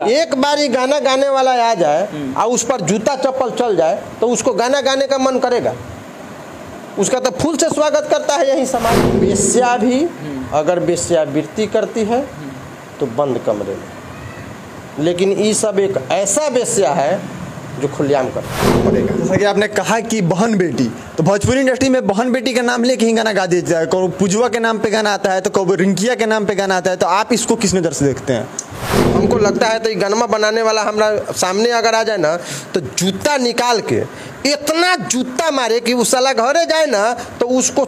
एक बार ही गाना गाने वाला आ जाए और उस पर जूता चप्पल चल जाए तो उसको गाना गाने का मन करेगा? उसका तो फूल से स्वागत करता है यही समाज। वेश्या भी अगर वेश्यावृत्ति करती है तो बंद कमरे में, लेकिन ये सब एक ऐसा वेश्या है जो खुलेआम करना पड़ेगा। जैसा कि आपने कहा कि बहन बेटी, तो भोजपुरी इंडस्ट्री में बहन बेटी के नाम लेके ही गाना गा दिया जाए। कभी पुजवा के नाम पे गाना आता है तो कभी रिंकिया के नाम पे गाना आता है, तो आप इसको किस नज़र से देखते हैं? हमको लगता है तो ये गनमा बनाने वाला हमारा सामने अगर आ जाए ना तो जूता निकाल के इतना जूता मारे कि उस साला घरे जाए ना तो उसको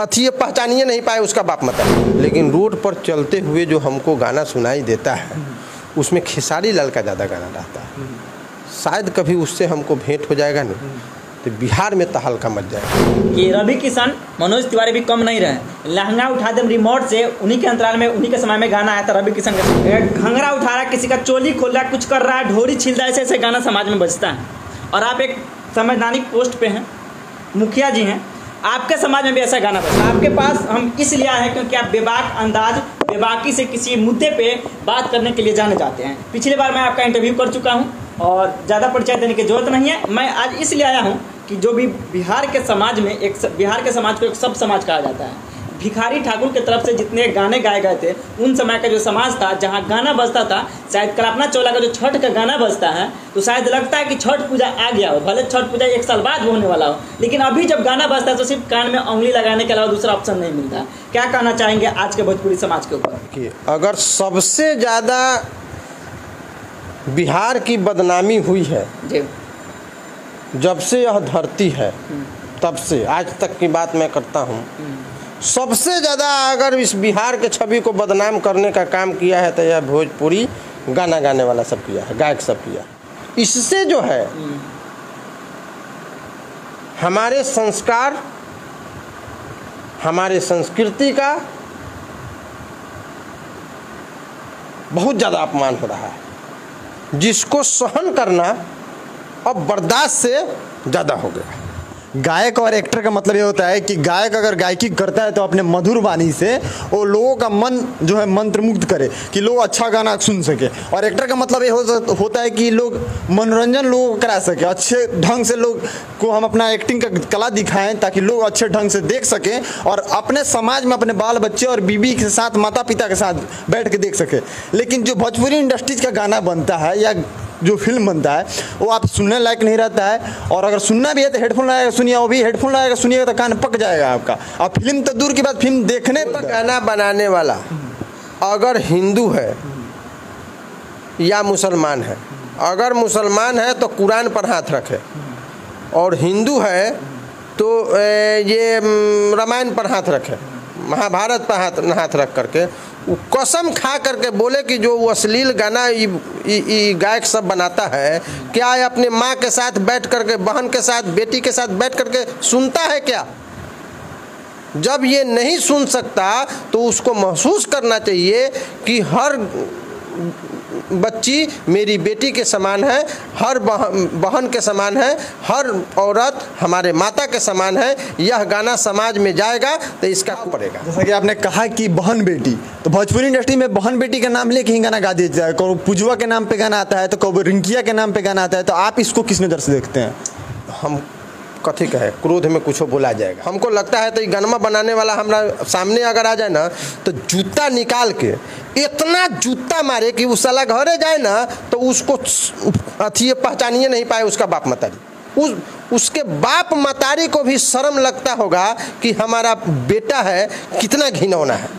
अथी पहचानिए नहीं पाए उसका बाप मता। लेकिन रोड पर चलते हुए जो हमको गाना सुनाई देता है उसमें खेसारी लाल का ज़्यादा गाना रहता है। शायद कभी उससे हमको भेंट हो जाएगा नहीं तो बिहार में तहलका मच जाएगा। कि रवि किशन, मनोज तिवारी भी कम नहीं रहे। लहंगा उठा दे रिमोट से, उन्हीं के अंतराल में उन्हीं के समय में गाना आया था रवि किशन का। घंघरा उठा रहा, किसी का चोली खोल रहा, कुछ कर रहा है, ढोरी छिल रहा है, ऐसे गाना समाज में बजता है। और आप एक संवैधानिक पोस्ट पे हैं, मुखिया जी हैं, आपके समाज में भी ऐसा गाना बजता है। आपके पास हम इसलिए आए हैं क्योंकि आप बेबाक अंदाज, बेबाकी से किसी मुद्दे पे बात करने के लिए जाने जाते हैं। पिछली बार मैं आपका इंटरव्यू कर चुका हूं और ज़्यादा परिचय देने की जरूरत नहीं है। मैं आज इसलिए आया हूं कि जो भी बिहार के समाज में बिहार के समाज को एक सब समाज कहा जाता है। भिखारी ठाकुर की तरफ से जितने गाने गाए गए थे उन समय का जो समाज था जहां गाना बजता था, शायद कल्पना चावला का जो छठ का गाना बजता है तो शायद लगता है कि छठ पूजा आ गया हो, भले छठ पूजा 1 साल बाद होने वाला हो, लेकिन अभी जब गाना बजता है तो सिर्फ कान में उंगली लगाने के अलावा दूसरा ऑप्शन नहीं मिलता। क्या कहना चाहेंगे आज के भोजपुरी समाज के ऊपर? कि अगर सबसे ज़्यादा बिहार की बदनामी हुई है जी, जब से यह धरती है तब से आज तक की बात मैं करता हूँ, सबसे ज़्यादा अगर इस बिहार के छवि को बदनाम करने का काम किया है तो यह भोजपुरी गाना गाने वाला सब किया है, गायक सब किया है। इससे जो है हमारे संस्कार, हमारे संस्कृति का बहुत ज़्यादा अपमान हो रहा है, जिसको सहन करना अब बर्दाश्त से ज़्यादा हो गया। गायक और एक्टर का मतलब ये होता है कि गायक अगर गायकी करता है तो अपने मधुर वाणी से वो लोगों का मन जो है मंत्रमुग्ध करे कि लोग अच्छा गाना सुन सके, और एक्टर का मतलब ये होता है कि लोग मनोरंजन लोगों को करा सके, अच्छे ढंग से लोग को हम अपना एक्टिंग का कला दिखाएं ताकि लोग अच्छे ढंग से देख सकें और अपने समाज में अपने बाल बच्चे और बीवी के साथ, माता पिता के साथ बैठ के देख सके। लेकिन जो भोजपुरी इंडस्ट्रीज का गाना बनता है या जो फिल्म बनता है वो आप सुनने लायक नहीं रहता है, और अगर सुनना भी है तो हेडफोन लगाकर सुनिए, वो भी हेडफोन लगाकर सुनिएगा तो कान पक जाएगा आपका। और फिल्म तो दूर की बात, फिल्म देखने तक गाना बनाने वाला अगर हिंदू है या मुसलमान है, अगर मुसलमान है तो कुरान पर हाथ रखे, और हिंदू है तो ये रामायण पर हाथ रखे, महाभारत पर हाथ रख करके वो कसम खा करके बोले कि जो वो अश्लील गाना गायक सब बनाता है, क्या ये अपने माँ के साथ बैठ करके, बहन के साथ, बेटी के साथ बैठ करके सुनता है क्या? जब ये नहीं सुन सकता तो उसको महसूस करना चाहिए कि हर बच्ची मेरी बेटी के समान है, हर बहन के समान है, हर औरत हमारे माता के समान है। यह गाना समाज में जाएगा तो इसका पड़ेगा। जैसा कि आपने कहा कि बहन बेटी, तो भोजपुरी इंडस्ट्री में बहन बेटी के नाम लेके ही गाना गा दिया जाए। कभी पुजवा के नाम पे गाना आता है तो कभी रिंकिया के नाम पे गाना आता है, तो आप इसको किस नज़र से देखते हैं? हम कथी कहे, क्रोध में कुछ बोला जाएगा। हमको लगता है तो ये गनमा बनाने वाला हमारा सामने अगर आ जाए ना तो जूता निकाल के इतना जूता मारे कि उस साला घरे जाए ना तो उसको अथी पहचानिए नहीं पाए उसका बाप मतारी। उसके बाप मतारी को भी शर्म लगता होगा कि हमारा बेटा है, कितना घिनौना है।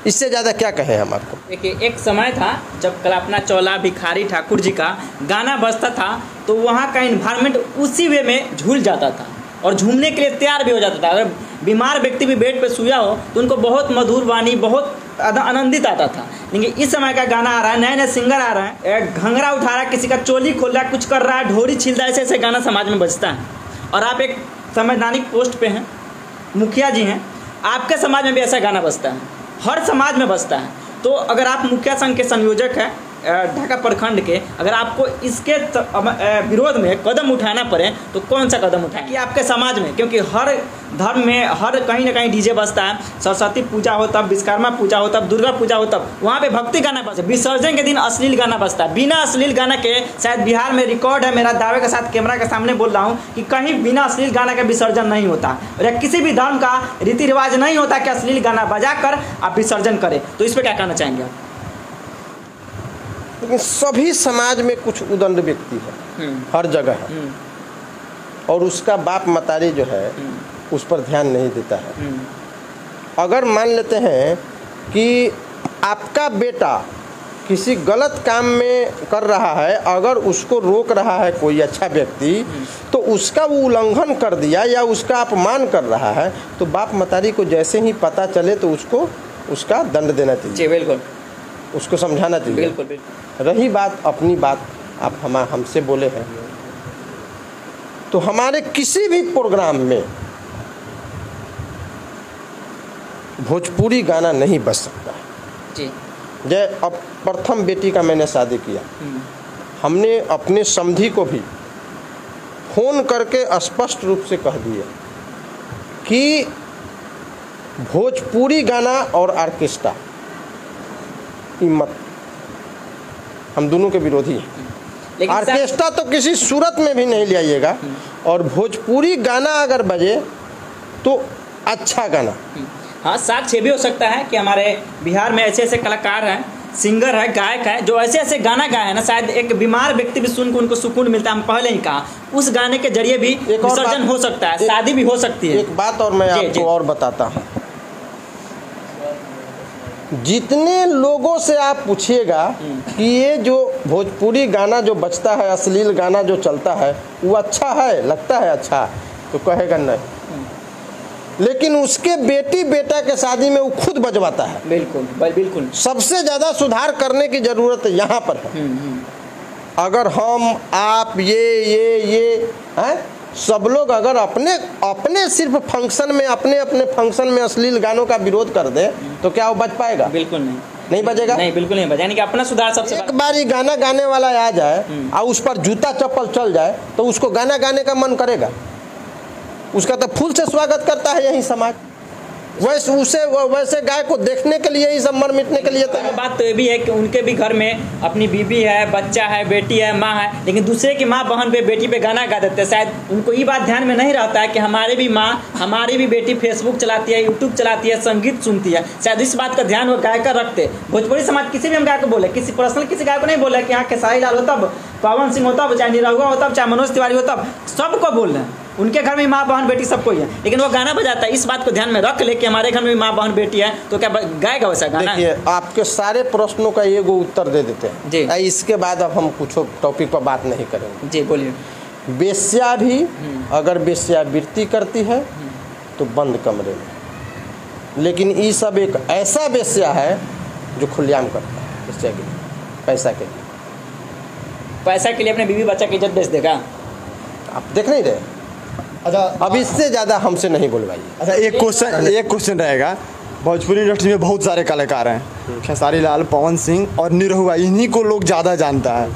इससे ज़्यादा क्या कहें हम आपको। देखिए, एक समय था जब कल्पना चावला, भिखारी ठाकुर जी का गाना बजता था तो वहाँ का इन्वायरमेंट उसी वे में झूल जाता था और झूमने के लिए तैयार भी हो जाता था। अगर बीमार व्यक्ति भी बेड पे सोया हो तो उनको बहुत मधुर वाणी, बहुत आनंदित आता था। लेकिन इस समय का गाना आ रहा है, नए नए सिंगर आ रहा है, घंघरा उठा रहा है, किसी का चोली खोल रहा है, कुछ कर रहा है, ढोरी छिल रहा है, ऐसे ऐसे गाना समाज में बजता है। और आप एक संवैधानिक पोस्ट पे हैं, मुखिया जी हैं, आपके समाज में भी ऐसा गाना बजता है, हर समाज में बजता है। तो अगर आप मुखिया संघ के संयोजक हैं ढाका प्रखंड के, अगर आपको इसके विरोध में कदम उठाना पड़े तो कौन सा कदम उठाएं कि आपके समाज में, क्योंकि हर धर्म में हर कहीं ना कहीं डीजे बजता है, सरस्वती पूजा हो तब, विश्वकर्मा पूजा हो तब, दुर्गा पूजा हो तब वहाँ पे भक्ति गाना बजता है, विसर्जन के दिन अश्लील गाना बजता है। बिना अश्लील गाना के शायद बिहार में रिकॉर्ड है, मेरा दावे के साथ कैमरा के सामने बोल रहा हूँ कि कहीं बिना अश्लील गाना के विसर्जन नहीं होता, और किसी भी धर्म का रीति रिवाज नहीं होता कि अश्लील गाना बजा कर आप विसर्जन करें। तो इस पर क्या कहना चाहेंगे आप? लेकिन सभी समाज में कुछ उदंड व्यक्ति है, हर जगह है, और उसका बाप मतारी जो है उस पर ध्यान नहीं देता है। अगर मान लेते हैं कि आपका बेटा किसी गलत काम में कर रहा है, अगर उसको रोक रहा है कोई अच्छा व्यक्ति, तो उसका वो उल्लंघन कर दिया या उसका अपमान कर रहा है, तो बाप मतारी को जैसे ही पता चले तो उसको उसका दंड देना चाहिए। बिल्कुल, उसको समझाना चाहिए। बिल्कुल बिल्कुल। रही बात अपनी बात, आप हमसे बोले हैं, तो हमारे किसी भी प्रोग्राम में भोजपुरी गाना नहीं बज सकता जी। जय अब प्रथम बेटी का मैंने शादी किया, हमने अपने समधी को भी फोन करके स्पष्ट रूप से कह दिए कि भोजपुरी गाना और ऑर्केस्ट्रा मत, हम दोनों के विरोधी हैं। ऑर्केस्ट्रा तो किसी सूरत में भी नहीं ले आइएगा, और भोजपुरी गाना अगर बजे तो अच्छा गाना। हाँ, साक्ष्य भी हो सकता है कि हमारे बिहार में ऐसे ऐसे कलाकार हैं, सिंगर है, गायक है, जो ऐसे ऐसे गाना गाए हैं ना, शायद एक बीमार व्यक्ति भी सुन के उनको सुकून मिलता है। हम पहले ही कहा, उस गाने के जरिए भी विसर्जन हो सकता है, शादी भी हो सकती है। एक बात और मैं आपको और बताता हूँ, जितने लोगों से आप पूछिएगा कि ये जो भोजपुरी गाना जो बजता है, अश्लील गाना जो चलता है, वो अच्छा है, लगता है अच्छा, तो कहेगा नहीं। लेकिन उसके बेटी बेटा के शादी में वो खुद बजवाता है। बिल्कुल बिल्कुल। सबसे ज़्यादा सुधार करने की ज़रूरत यहाँ पर है। अगर हम आप ये हैं सब लोग अगर अपने सिर्फ फंक्शन में अपने फंक्शन में अश्लील गानों का विरोध कर दे, तो क्या वो बच पाएगा? बिल्कुल नहीं बजेगा। नहीं, बिल्कुल नहीं बजेगा। यानी कि अपना सुधार सबसे एक बार ये गाना गाने वाला आ जाए और उस पर जूता चप्पल चल जाए, तो उसको गाना गाने का मन करेगा? उसका तो फूल से स्वागत करता है यही समाज। वैसे गाय को देखने के लिए ही सब मर मिटने के लिए। तो बात तो ये भी है कि उनके भी घर में अपनी बीबी है, बच्चा है, बेटी है, माँ है, लेकिन दूसरे की माँ बहन पे बेटी पे गाना गा देते हैं। शायद उनको ये बात ध्यान में नहीं रहता है कि हमारे भी माँ, हमारी भी बेटी फेसबुक चलाती है, यूट्यूब चलाती है, संगीत सुनती है। शायद इस बात का ध्यान वो गायकर रखते। भोजपुरी समाज किसी भी हम गाय को बोले, किसी पर्सनल किसी गाय को नहीं बोले कि यहाँ खेसारी लाल हो तब, पवन सिंह हो तब, चाहे निरहुआ हो तब, चाहे मनोज तिवारी हो तब, सबको बोल रहे हैं। उनके घर में माँ बहन बेटी सबको ही है, लेकिन वो गाना बजाता है। इस बात को ध्यान में रख ले कि हमारे घर में भी माँ बहन बेटी है, तो क्या गाएगा वैसा गाना? देखिए, आपके सारे प्रश्नों का एगो उत्तर दे देते हैं जी। इसके बाद अब हम कुछ टॉपिक पर बात नहीं करेंगे जी। बोलिए। वेश्या भी अगर वेश्यावृत्ति करती है तो बंद कमरे में, लेकिन ये सब एक ऐसा वेश्या है जो खुलेआम करता है वेश्या के लिए, पैसा के लिए। पैसा के लिए अपने बीवी बच्चा की इज्जत बेच देगा? आप देख नहीं रहे? अच्छा, अब इससे ज़्यादा हमसे नहीं बोलवाइए। अच्छा, एक क्वेश्चन रहेगा। भोजपुरी इंडस्ट्री में बहुत सारे कलाकार हैं, खेसारी लाल, पवन सिंह और निरहुआ, इन्हीं को लोग ज़्यादा जानता है।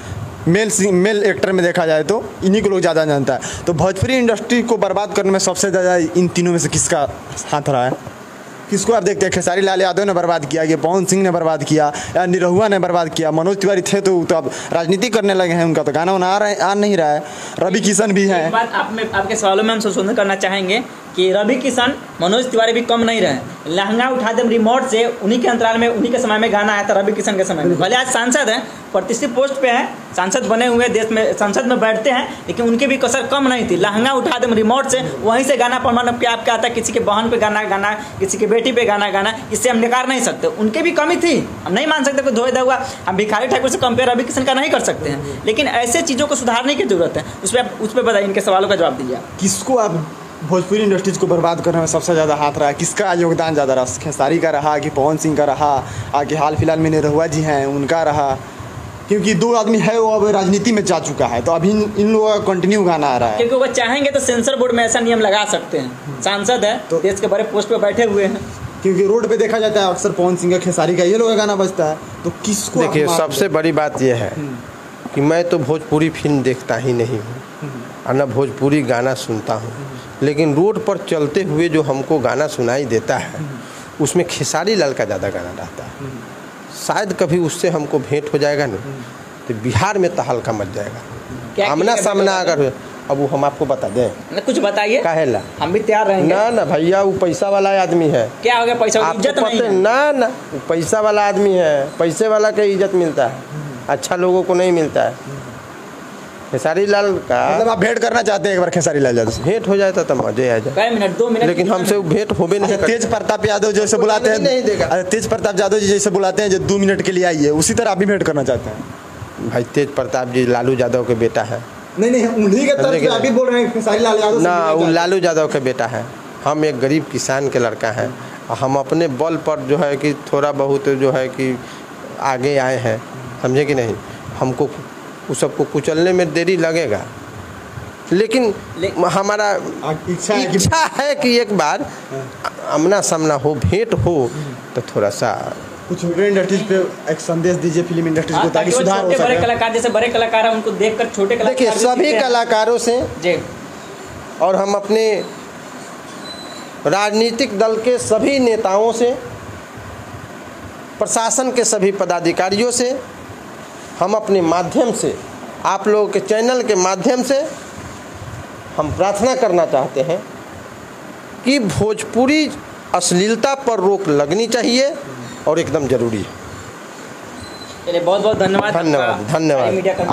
मेल एक्टर में देखा जाए तो इन्हीं को लोग ज़्यादा जानता है। तो भोजपुरी इंडस्ट्री को बर्बाद करने में सबसे ज़्यादा इन तीनों में से किसका हाथ रहा है? किसको आप देखते हैं? खेसारी लाल यादव ने बर्बाद किया, ये पवन सिंह ने बर्बाद किया, या निरहुआ ने बर्बाद किया? मनोज तिवारी थे तो अब राजनीति करने लगे हैं, उनका तो गाना आ नहीं रहा है। रवि किशन भी हैं। बात आपके सवालों में हम संशोधन करना चाहेंगे कि रवि किशन, मनोज तिवारी भी कम नहीं रहे। लहंगा उठा दे रिमोट से, उन्हीं के अंतराल में, उन्हीं के समय में गाना आया था रवि किशन के समय में। भले आज सांसद हैं, प्रतिष्ठित पोस्ट पे हैं, सांसद बने हुए, देश में संसद में बैठते हैं, लेकिन उनकी भी कसर कम नहीं थी। लहंगा उठा दे रिमोट से, वहीं से गाना प्रमाण क्या आपका आता है, किसी के बहन पे गाना, किसी की बेटी पे गाना, इससे हम नकार नहीं सकते। उनके भी कमी थी, हम नहीं मान सकते कोई धोए हुआ। हम भिखारी ठाकुर से कंपेयर रवि किशन का नहीं कर सकते हैं, लेकिन ऐसे चीज़ों को सुधारने की जरूरत है। उस पर बताइए, इनके सवालों का जवाब दीजिए। किसको आप भोजपुरी इंडस्ट्रीज को बर्बाद करने में सबसे ज़्यादा हाथ रहा है? किसका योगदान ज़्यादा रहा? खेसारी का रहा कि पवन सिंह का रहा, आगे हाल फिलहाल में निरहुआ जी हैं उनका रहा? क्योंकि दो आदमी है वो अब राजनीति में जा चुका है, तो अभी इन लोगों का कंटिन्यू गाना आ रहा है। क्योंकि वो चाहेंगे तो सेंसर बोर्ड में ऐसा नियम लगा सकते हैं। सांसद है तो देश के बड़े पोस्ट पे बैठे हुए हैं, क्योंकि रोड पे देखा जाता है अक्सर पवन सिंह का, खेसारी का, ये लोग का गाना बजता है, तो किसको आप देखिए मार सबसे बड़ी बात यह है कि मैं तो भोजपुरी फिल्म देखता ही नहीं हूँ और न भोजपुरी गाना सुनता हूँ, लेकिन रोड पर चलते हुए जो हमको गाना सुनाई देता है उसमें खेसारी लाल का ज़्यादा गाना रहता है। शायद कभी उससे हमको भेंट हो जाएगा ना तो बिहार में तहलका मच जाएगा। आमना सामना अगर अब वो हम आपको बता दें, कुछ बताइए, काहेला हम भी तैयार रहेंगे। ना भैया वो पैसा वाला आदमी है। क्या हो गया, पैसा आपको इज्जत नहीं पता है? ना वो पैसा वाला आदमी है, पैसे वाला का इज्जत मिलता है, अच्छा लोगों को नहीं मिलता है। खेसारी लाल का मतलब आप भेंट करना चाहते हैं एक बार खेसारी लाल यादव से? भेंट हो जाए तो मजे आ जाए, कई मिनट 2 मिनट, लेकिन हमसे वो भेंट होबे नहीं अच्छा, तेज प्रताप यादव जैसे बुलाते हैं, नहीं देगा। अच्छा, तेज प्रताप यादव जी जैसे बुलाते हैं जो 2 मिनट के लिए आइए, उसी तरह आप भी भेंट करना चाहते हैं? भाई तेज प्रताप जी लालू यादव के बेटा है नहीं, उन्हीं के तरफ से आप भी बोल रहे हैं खेसारी लाल यादव से ना, मिलना वो चाहते हैं? लालू यादव का बेटा है। हम एक गरीब किसान के लड़का हैं, हम अपने बल पर जो है कि थोड़ा बहुत जो है कि आगे आए हैं, समझे कि नहीं। हमको उस सबको कुचलने में देरी लगेगा, लेकिन हमारा इच्छा है कि एक बार आमना सामना हो, भेंट हो, तो थोड़ा सा कुछ फिल्म इंडस्ट्रीज पे एक संदेश दीजिए फिल्म इंडस्ट्रीज को, ताकि सुधार हो बड़े सके। कलाकार जैसे बड़े कलाकार हैं उनको देखकर छोटे कलाकार देखिए भी सभी सीखते हैं। कलाकारों से जी, और हम अपने राजनीतिक दल के सभी नेताओं से, प्रशासन के सभी पदाधिकारियों से, हम अपने माध्यम से, आप लोगों के चैनल के माध्यम से हम प्रार्थना करना चाहते हैं कि भोजपुरी अश्लीलता पर रोक लगनी चाहिए और एकदम ज़रूरी है। चलिए बहुत बहुत धन्यवाद। धन्यवाद। मीडिया का